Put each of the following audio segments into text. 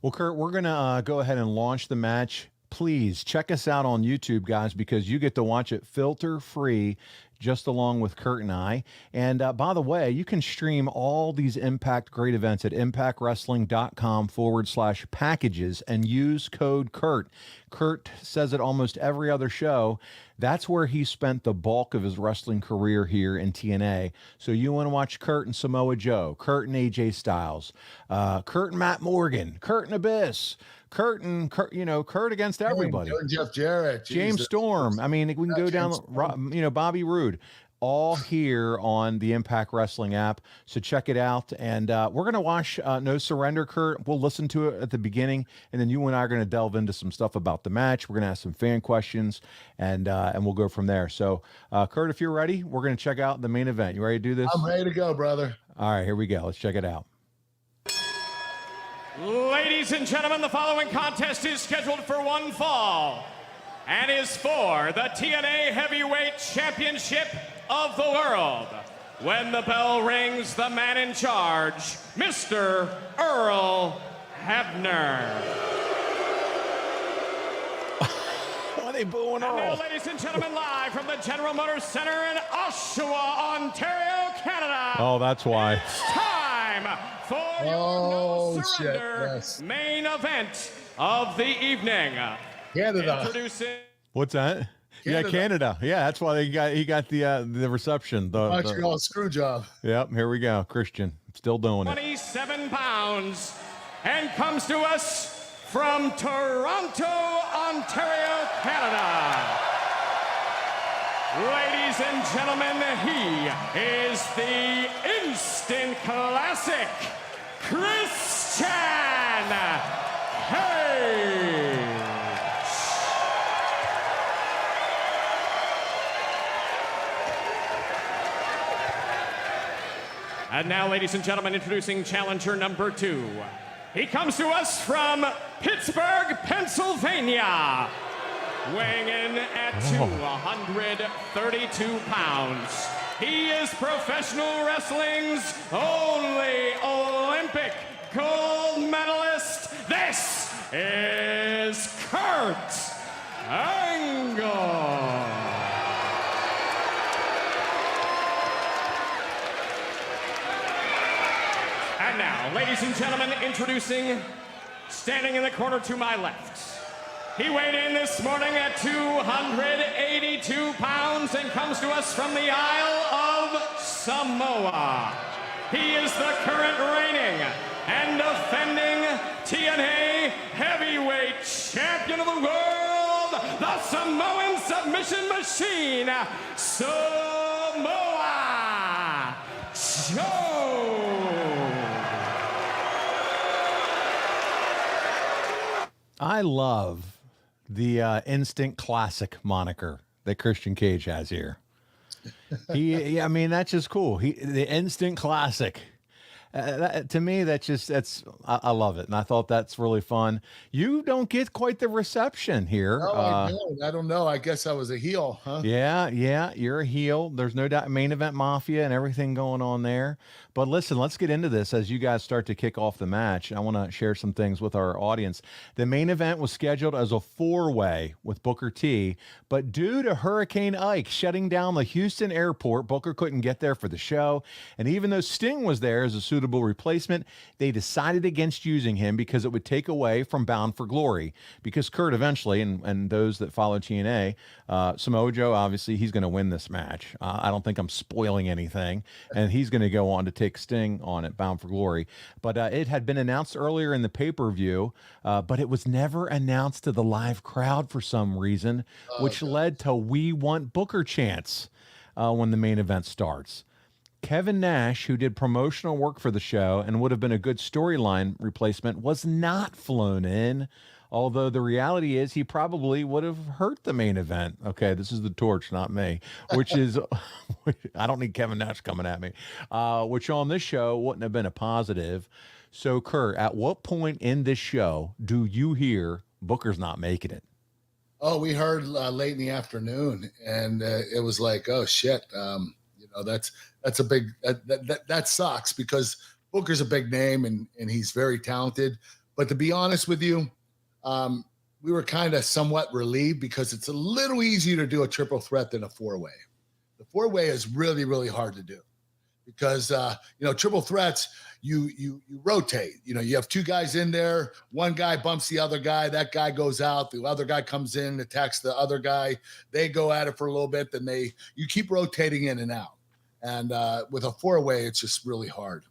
Well, Kurt, we're going to go ahead and launch the match. Please check us out on YouTube, guys, because you get to watch it filter free just along with Kurt and I. And by the way, you can stream all these Impact great events at impactwrestling.com/packages and use code Kurt. Kurt says it almost every other show. That's where he spent the bulk of his wrestling career here in TNA. So you want to watch Kurt and Samoa Joe, Kurt and AJ Styles, Kurt and Matt Morgan, Kurt and Abyss, Kurt against everybody. Jeff Jarrett, James Storm. I mean, we can go down, Bobby Roode, all here on the Impact Wrestling app. So check it out. And we're going to watch No Surrender, Kurt. We'll listen to it at the beginning, and then you and I are going to delve into some stuff about the match. We're going to ask some fan questions, and we'll go from there. So, Kurt, if you're ready, we're going to check out the main event. You ready to do this? I'm ready to go, brother. All right, here we go. Let's check it out. Ladies and gentlemen, the following contest is scheduled for one fall and is for the TNA Heavyweight Championship of the World. When the bell rings, the man in charge, Mr. Earl Hebner. Why are they booing Earl? Now, ladies and gentlemen, live from the General Motors Center in Oshawa, Ontario, Canada. Oh, that's why. It's time for your No Surrender main event of the evening. Canada. Introducing. What's that? Canada. Yeah, Canada. Yeah, that's why he got the reception. Montreal screw job. Yep, here we go. Christian, still doing 27 pounds, and comes to us from Toronto, Ontario, Canada. Ladies and gentlemen, he is the instant classic, Christian Cage. And now, ladies and gentlemen, introducing challenger number 2. He comes to us from Pittsburgh, Pennsylvania, weighing in at 232 pounds. He is professional wrestling's only Olympic gold medalist. This is Kurt Angle. And now, ladies and gentlemen, introducing, standing in the corner to my left. He weighed in this morning at 282 pounds and comes to us from the Isle of Samoa. He is the current reigning and defending TNA Heavyweight Champion of the World, the Samoan Submission Machine, Samoa Joe. I love the instant classic moniker that Christian Cage has here. I mean, that's just cool. The instant classic. To me, I love it. And I thought that's really fun. You don't get quite the reception here. No, I don't know. I guess I was a heel, huh? Yeah. You're a heel. There's no doubt main event mafia and everything going on there. But listen, let's get into this as you guys start to kick off the match. I want to share some things with our audience. The main event was scheduled as a 4-way with Booker T, but due to Hurricane Ike shutting down the Houston airport, Booker couldn't get there for the show. And even though Sting was there as a suitable replacement, they decided against using him because it would take away from Bound for Glory. Because Kurt eventually, and those that follow TNA, Samoa Joe, obviously, he's going to win this match. I don't think I'm spoiling anything. And he's going to go on to take Sting on it, Bound for Glory. But it had been announced earlier in the pay-per-view, but it was never announced to the live crowd for some reason, which led to "We Want Booker" chants when the main event starts. Kevin Nash, who did promotional work for the show and would have been a good storyline replacement, was not flown in, although the reality is he probably would have hurt the main event. Okay, this is the torch, not me, which is, I don't need Kevin Nash coming at me, which on this show wouldn't have been a positive. So, Kurt, at what point in this show do you hear Booker's not making it? Oh, we heard late in the afternoon, and it was like, oh, shit. That's a big, that sucks because Booker's a big name and he's very talented, But to be honest with you, we were kind of somewhat relieved because it's a little easier to do a triple threat than a four-way. The four-way is really, really hard to do because, triple threats, you rotate. You have two guys in there. One guy bumps the other guy. That guy goes out. The other guy comes in, attacks the other guy. They go at it for a little bit. Then you keep rotating in and out. And with a four-way, it's just really hard.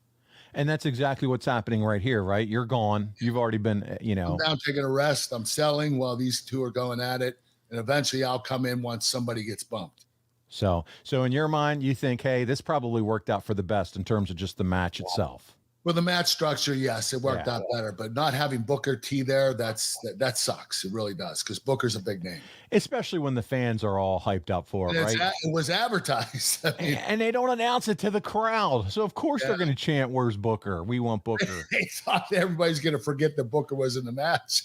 And that's exactly what's happening right here, right? You're gone. You've already been, I'm down taking a rest. I'm selling while these two are going at it. And eventually I'll come in once somebody gets bumped. So in your mind, you think, hey, this probably worked out for the best in terms of just the match itself. Well, the match structure, yes, it worked out better, but not having Booker T there, that sucks. It really does, because Booker's a big name. Especially when the fans are all hyped up for it, right? It was advertised. And they don't announce it to the crowd. So, of course, they're going to chant, "Where's Booker? We want Booker." They thought everybody's going to forget that Booker was in the match.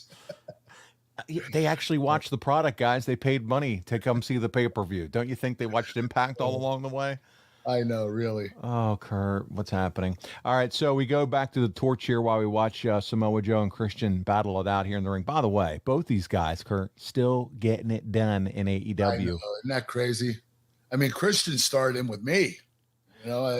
They actually watched the product, guys. They paid money to come see the pay-per-view. Don't you think they watched Impact all along the way? I know, really. Oh, Kurt, what's happening? All right, so we go back to the torch here while we watch Samoa Joe and Christian battle it out here in the ring. By the way, both these guys, Kurt, still getting it done in AEW. I know. Isn't that crazy? I mean, Christian started in with me.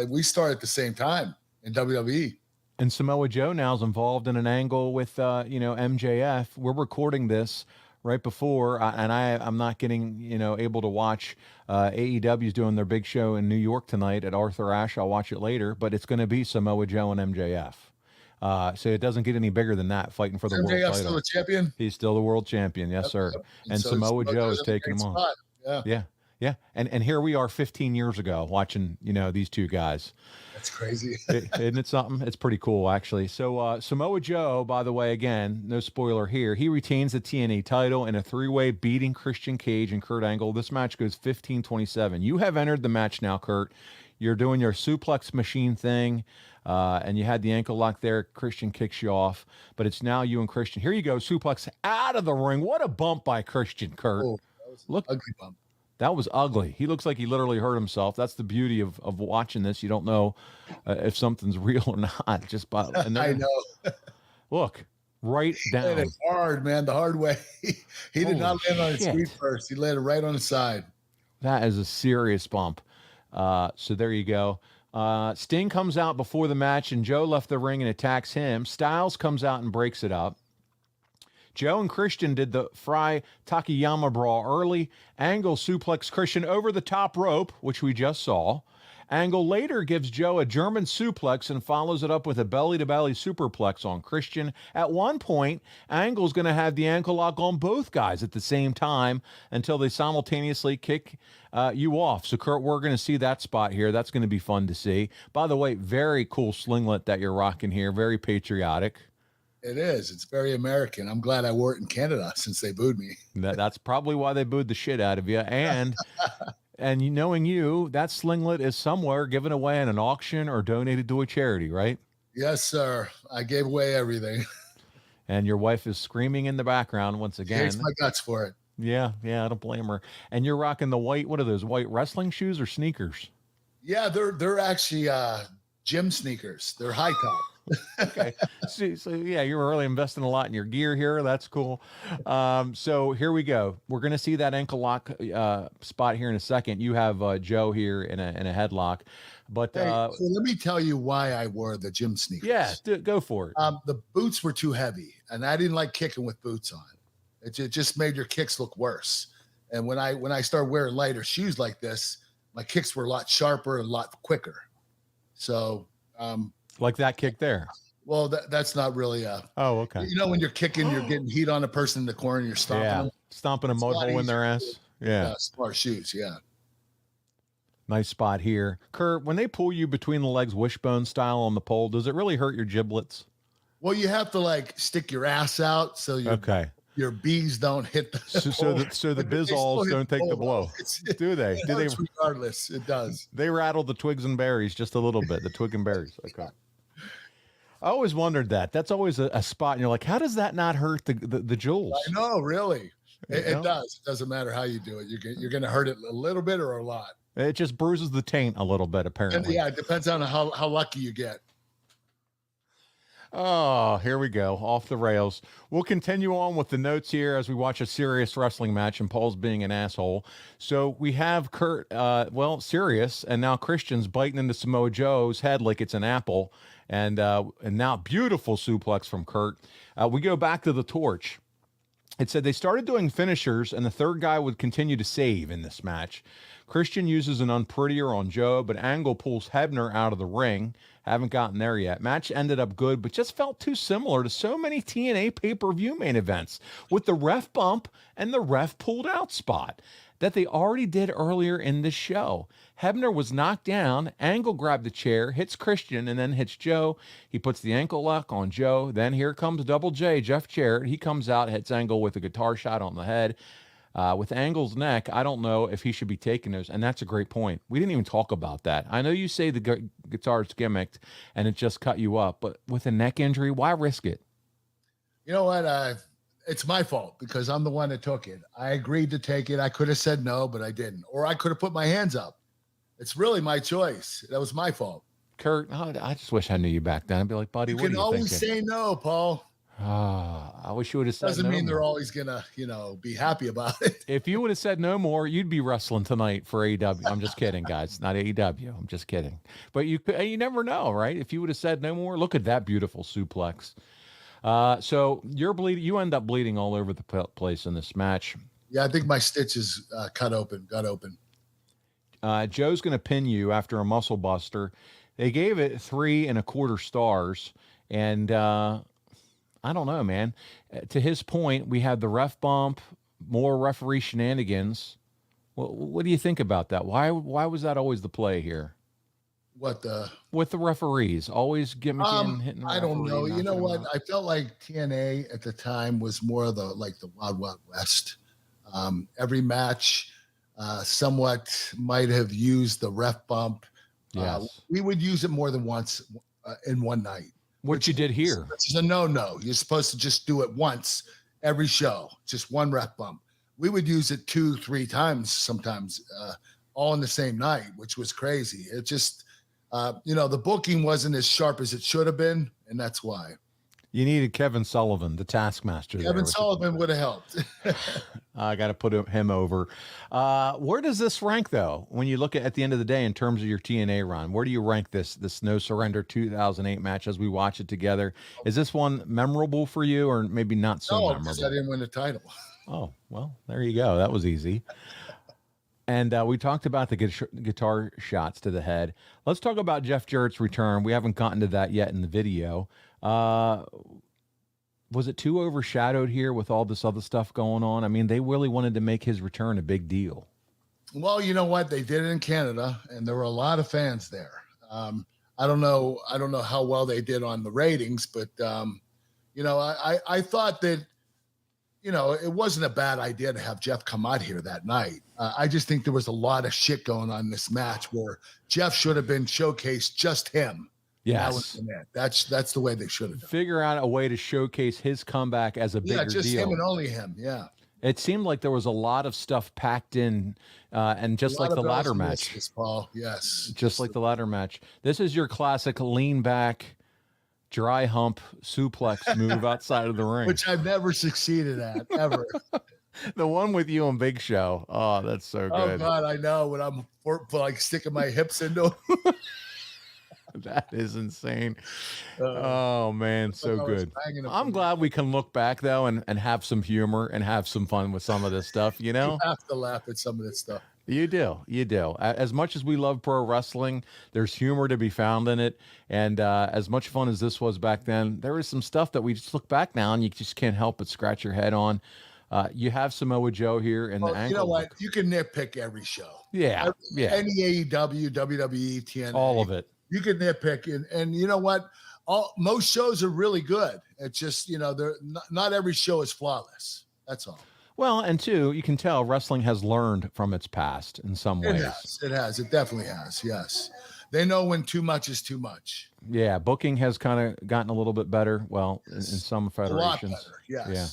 We started at the same time in WWE. And Samoa Joe now is involved in an angle with, MJF. We're recording this right before, I'm not getting, able to watch AEW's doing their big show in New York tonight at Arthur Ashe. I'll watch it later, but it's going to be Samoa Joe and MJF. So it doesn't get any bigger than that, fighting for the world title. Still the champion? He's still the world champion, yes, sir. And so Samoa Joe is taking him on. Yeah. And here we are 15 years ago watching, these two guys. That's crazy. Isn't it something? It's pretty cool, actually. So Samoa Joe, by the way, again, no spoiler here, he retains the TNA title in a three-way, beating Christian Cage and Kurt Angle. This match goes 15-27. You have entered the match now, Kurt. You're doing your suplex machine thing, and you had the ankle lock there. Christian kicks you off, but it's now you and Christian. Here you go, suplex out of the ring. What a bump by Christian, Kurt. Oh, that was an ugly bump. That was ugly. He looks like he literally hurt himself. That's the beauty of watching this. You don't know if something's real or not. Just by I know. Look, right down. It's hard, man. The hard way. He did not land on his feet first. He landed right on the side. That is a serious bump. So there you go. Sting comes out before the match, and Joe left the ring and attacks him. Styles comes out and breaks it up. Joe and Christian did the Fry Takayama brawl early. Angle suplex Christian over the top rope, which we just saw. Angle later gives Joe a German suplex and follows it up with a belly-to-belly superplex on Christian. At one point, Angle's going to have the ankle lock on both guys at the same time until they simultaneously kick you off. So, Kurt, we're going to see that spot here. That's going to be fun to see. By the way, very cool slinglet that you're rocking here. Very patriotic. It is. It's very American. I'm glad I wore it in Canada since they booed me. That's probably why they booed the shit out of you. And knowing you, that slinglet is somewhere given away in an auction or donated to a charity, right? Yes, sir. I gave away everything. And your wife is screaming in the background once again. She hates my guts for it. Yeah, I don't blame her. And you're rocking the white, what are those, white wrestling shoes or sneakers? Yeah, they're actually gym sneakers. They're high top. Okay. So yeah, you're really investing a lot in your gear here. That's cool. So here we go. We're going to see that ankle lock spot here in a second. You have Joe here in a headlock, but so let me tell you why I wore the gym sneakers. Yeah, go for it. The boots were too heavy, and I didn't like kicking with boots on. It just made your kicks look worse. And when I started wearing lighter shoes like this, my kicks were a lot sharper and a lot quicker. So. Like that kick there. Well, that's not really oh, okay. When you're kicking, you're getting heat on the person in the corner, you're stomping them. Stomping a mud hole in their ass. Yeah. Smart shoes, yeah. Nice spot here. Kurt, when they pull you between the legs wishbone style on the pole, does it really hurt your giblets? Well, you have to stick your ass out so your bees don't hit the so the bizols don't take the blow. Do they? Regardless, it does. They rattle the twigs and berries just a little bit, the twig and berries. Okay. I always wondered that. That's always a spot, and you're like, how does that not hurt the jewels? I know, really. It does. It doesn't matter how you do it. You're going to hurt it a little bit or a lot. It just bruises the taint a little bit, apparently. And, yeah, it depends on how lucky you get. Oh, here we go. Off the rails. We'll continue on with the notes here as we watch a serious wrestling match and Paul's being an asshole. So we have Kurt, serious, and now Christian's biting into Samoa Joe's head like it's an apple. And now beautiful suplex from Kurt. We go back to the torch. It said they started doing finishers, and the third guy would continue to save in this match. Christian uses an unprettier on Joe, but Angle pulls Hebner out of the ring. Haven't gotten there yet. Match ended up good, but just felt too similar to so many TNA pay-per-view main events with the ref bump and the ref pulled out spot that they already did earlier in the show. Hebner was knocked down. Angle grabbed the chair, hits Christian, and then hits Joe. He puts the ankle lock on Joe. Then here comes Double J, Jeff Jarrett. He comes out, hits Angle with a guitar shot on the head. With Angle's neck, I don't know if he should be taking those. And that's a great point. We didn't even talk about that. I know you say the guitar's gimmicked and it just cut you up, but with a neck injury, why risk it? You know what? It's my fault because I'm the one that took it. I agreed to take it. I could have said no, but I didn't. Or I could have put my hands up. It's really my choice. That was my fault. Kurt, I just wish I knew you back then. I'd be like, buddy, what are you thinking? You can always say no, Paul. I wish you would have said Doesn't no mean more. they're always gonna, be happy about it. If you would have said no more, you'd be wrestling tonight for AEW. I'm just kidding, guys. Not AEW. I'm just kidding. But you never know, right? If you would have said no more, look at that beautiful suplex. So you're bleeding. You end up bleeding all over the place in this match. Yeah, I think my stitches got open. Joe's going to pin you after a muscle buster. They gave it 3.25 stars, and I don't know, man. To his point, we had the ref bump, more referee shenanigans. What do you think about that? Why was that always the play here? With the referees, always gimmicking, hitting. I don't know. You know what? I felt like TNA at the time was more of the Wild Wild West. Every match, somewhat might have used the ref bump. Yes, we would use it more than once in one night. What you did here? Which is a no. You're supposed to just do it once every show, just one ref bump. We would use it 2-3 times sometimes, all in the same night, which was crazy. It just, the booking wasn't as sharp as it should have been, and that's why. You needed Kevin Sullivan, the Taskmaster. Kevin Sullivan would have helped. I got to put him over. Where does this rank, though, when you look at the end of the day in terms of your TNA run? Where do you rank this No Surrender 2008 match as we watch it together? Is this one memorable for you or maybe not so memorable? Because I didn't win the title. Oh, well, there you go. That was easy. And we talked about the guitar shots to the head. Let's talk about Jeff Jarrett's return. We haven't gotten to that yet in the video. Was it too overshadowed here with all this other stuff going on? I mean, they really wanted to make his return a big deal. Well, you know what? They did it in Canada, and there were a lot of fans there. I don't know how well they did on the ratings, but I thought that, it wasn't a bad idea to have Jeff come out here that night. I just think there was a lot of shit going on in this match where Jeff should have been showcased just him. Yes. That's the way they should have done. Figure out a way to showcase his comeback as a bigger just deal. Him and only him. Yeah. It seemed like there was a lot of stuff packed in, and just like the ladder match. Paul. Yes. Just like the ladder match. This is your classic lean back, dry hump suplex move outside of the ring. Which I've never succeeded at, ever. The one with you and Big Show. Oh, that's so good. Oh, God, I know. When I'm sticking my hips into them. That is insane. Oh man, so good. I'm glad we can look back though and have some humor and have some fun with some of this stuff, You have to laugh at some of this stuff. You do. As much as we love pro wrestling, there's humor to be found in it. And as much fun as this was back then, there is some stuff that we just look back now and you just can't help but scratch your head on. You have Samoa Joe here in the ankle. You know what? You can nitpick every show. Yeah. Any AEW, WWE, TNA. All of it. You can nitpick, and you know what? Most shows are really good. It's just they're not every show is flawless. That's all. Well, and two, you can tell wrestling has learned from its past in some ways. It has. It definitely has. Yes, they know when too much is too much. Yeah, booking has kind of gotten a little bit better. Well, yes. in some federations. A lot better. Yes. Yeah.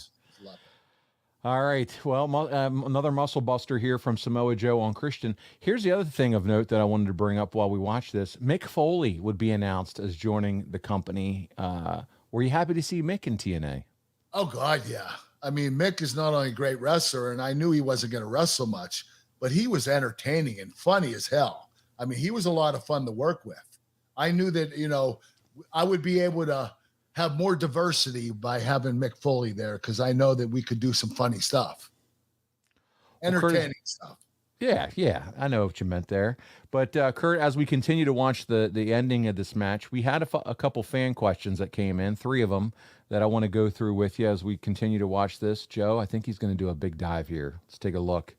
All right. Well, another muscle buster here from Samoa Joe on Christian. Here's the other thing of note that I wanted to bring up while we watch this. Mick Foley would be announced as joining the company Were you happy to see Mick in TNA? Oh, God, yeah. I mean, Mick is not only a great wrestler, and I knew he wasn't going to wrestle much, but he was entertaining and funny as hell. I mean, he was a lot of fun to work with. I knew that, you know, I would be able to have more diversity by having Mick Foley there, because I know that we could do some funny stuff. Entertaining stuff. Yeah, I know what you meant there. But Kurt, as we continue to watch the ending of this match, we had a couple fan questions that came in, 3 of them that I want to go through with you as we continue to watch this. Joe, I think he's going to do a big dive here. Let's take a look.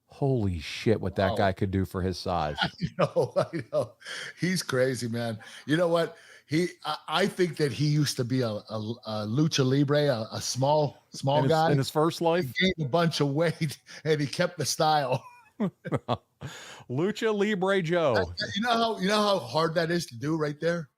Holy shit, what that guy could do for his size. I know. He's crazy, man. You know what? I think that he used to be a lucha libre, a small guy in his first life. He gained a bunch of weight and he kept the style. Lucha Libre Joe. You know how hard that is to do right there?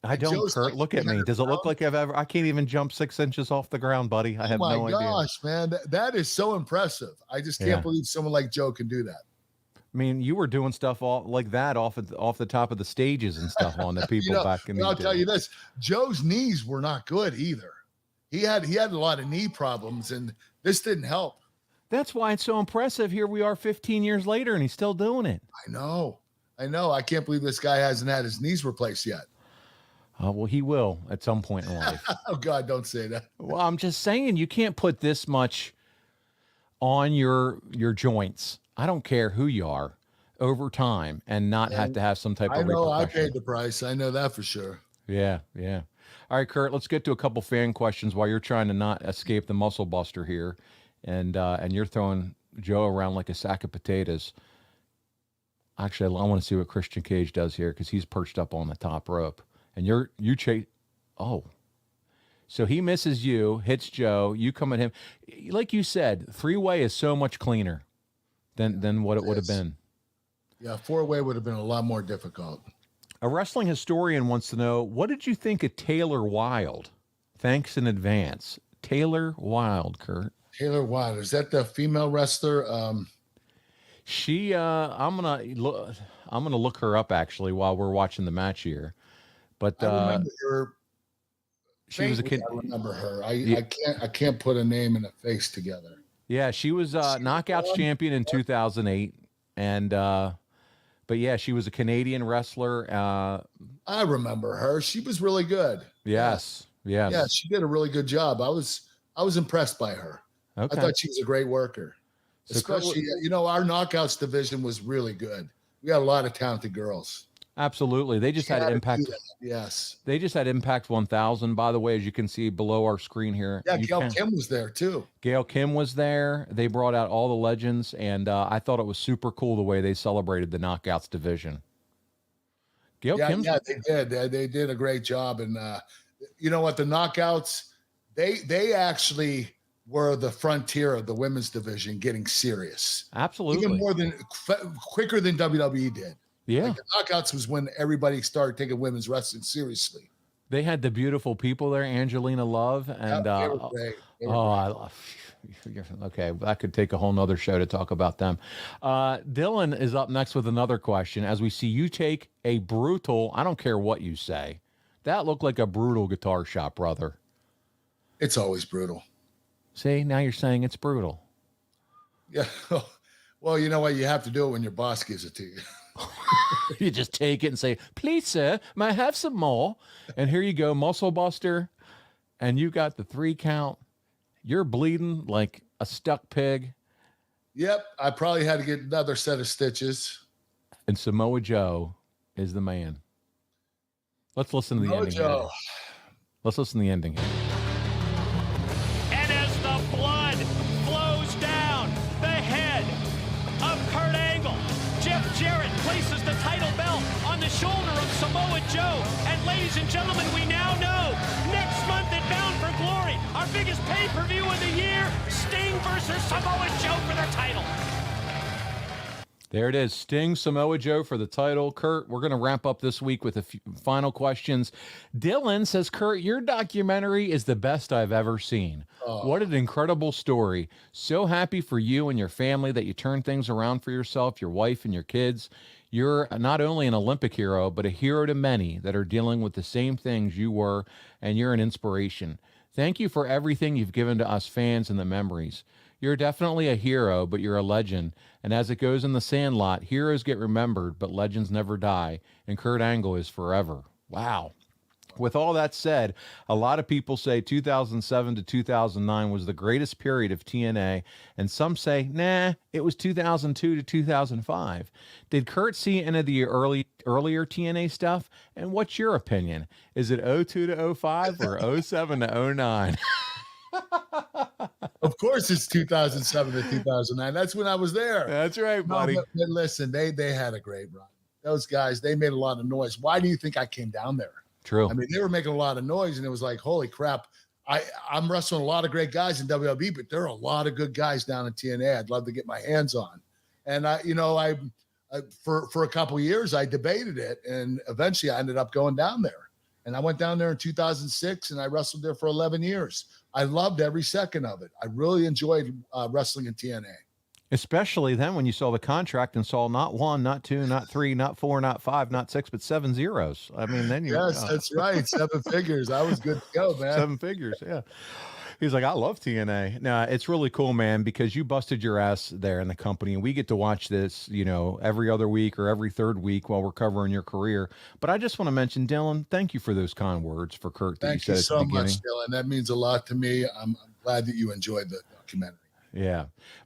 I don't, Joe's Kurt. Like, look at me. Does it look like I can't even jump 6 inches off the ground, buddy. I have no idea. Oh my gosh, man. That is so impressive. I just can't believe someone like Joe can do that. I mean, you were doing stuff like that off the top of the stages and stuff on the people back in the day. I'll tell you this, Joe's knees were not good either. He had a lot of knee problems, and this didn't help. That's why it's so impressive. Here we are 15 years later, and he's still doing it. I know. I can't believe this guy hasn't had his knees replaced yet. Well, he will at some point in life. Oh, God, don't say that. Well, I'm just saying you can't put this much on your joints. I don't care who you are over time and not have to have some type of repercussion. I paid the price. I know that for sure. Yeah. All right, Kurt, let's get to a couple fan questions while you're trying to not escape the muscle buster here. And you're throwing Joe around like a sack of potatoes. Actually, I want to see what Christian Cage does here because he's perched up on the top rope. And you chase. Oh. So he misses you, hits Joe, you come at him. Like you said, 3-way is so much cleaner than what it would have been. Yeah, 4-way would have been a lot more difficult. A wrestling historian wants to know, what did you think of Taylor Wilde? Thanks in advance. Taylor Wilde, Kurt. Taylor Wilde, is that the female wrestler? She I'm gonna look her up actually while we're watching the match here. But I remember her. She was a kid. I remember her. I can't put a name and a face together. Yeah, she was Knockouts champion in 2008, and but yeah, she was a Canadian wrestler. I remember her. She was really good. Yes. Yeah, she did a really good job. I was impressed by her. Okay. I thought she was a great worker. So especially, our Knockouts division was really good. We got a lot of talented girls. Absolutely. They just had Impact. Yes. They just had Impact 1000, by the way, as you can see below our screen here. Yeah, Gail Kim was there too. Gail Kim was there. They brought out all the legends, and I thought it was super cool the way they celebrated the Knockouts division. Gail Kim. Yeah, they did. They did a great job. And you know what? The Knockouts, they actually were the frontier of the women's division getting serious. Absolutely. Even quicker than WWE did. Yeah. Like the Knockouts was when everybody started taking women's wrestling seriously. They had the beautiful people there, Angelina Love, and they were great. I love. Okay, that could take a whole nother show to talk about them. Dylan is up next with another question. As we see you take a brutal, I don't care what you say, that looked like a brutal guitar shot, brother. It's always brutal. See, now you're saying it's brutal. Yeah. Well, you know what? You have to do it when your boss gives it to you. You just take it and say, please, sir, may I have some more? And here you go, muscle buster. And you got the 3 count. You're bleeding like a stuck pig. Yep. I probably had to get another set of stitches. And Samoa Joe is the man. Let's listen to the ending. Joe. Let's listen to the ending here. And as the blood flows down the head of Kurt Angle, Jeff Jarrett places the title belt on the shoulder of Samoa Joe. And ladies and gentlemen, we now know next month at Bound for Glory, our biggest pay-per-view of the year, Sting versus Samoa Joe for the title. There it is. Sting, Samoa Joe for the title. Kurt, we're going to wrap up this week with a few final questions. Dylan says, Kurt, your documentary is the best I've ever seen. Oh. What an incredible story. So happy for you and your family that you turned things around for yourself, your wife, and your kids. You're not only an Olympic hero, but a hero to many that are dealing with the same things you were, and you're an inspiration. Thank you for everything you've given to us fans and the memories. You're definitely a hero, but you're a legend. And as it goes in the Sandlot, heroes get remembered, but legends never die. And Kurt Angle is forever. Wow. With all that said, a lot of people say 2007 to 2009 was the greatest period of TNA, and some say, nah, it was 2002 to 2005. Did Kurt see any of the earlier TNA stuff? And what's your opinion? Is it 02 to 05 or 07 to 09? Of course, it's 2007 to 2009. That's when I was there. That's right, buddy. No, but listen, they had a great run. Those guys, they made a lot of noise. Why do you think I came down there? True. I mean, they were making a lot of noise, and it was like, holy crap. I'm wrestling a lot of great guys in WWE, but there are a lot of good guys down in TNA I'd love to get my hands on. And for a couple of years, I debated it, and eventually I ended up going down there. And I went down there in 2006, and I wrestled there for 11 years. I loved every second of it. I really enjoyed wrestling in TNA. Especially then when you saw the contract and saw not 1, not 2, not 3, not 4, not 5, not 6, but 7 zeros. I mean, then Yes, that's right. 7 figures. I was good to go, man. 7 figures, yeah. He's like, I love TNA. Now, it's really cool, man, because you busted your ass there in the company, and we get to watch this, every other week or every third week while we're covering your career. But I just want to mention, Dylan, thank you for those kind words for Kurt. Thank you so much, Dylan. That means a lot to me. I'm glad that you enjoyed the documentary. Yeah.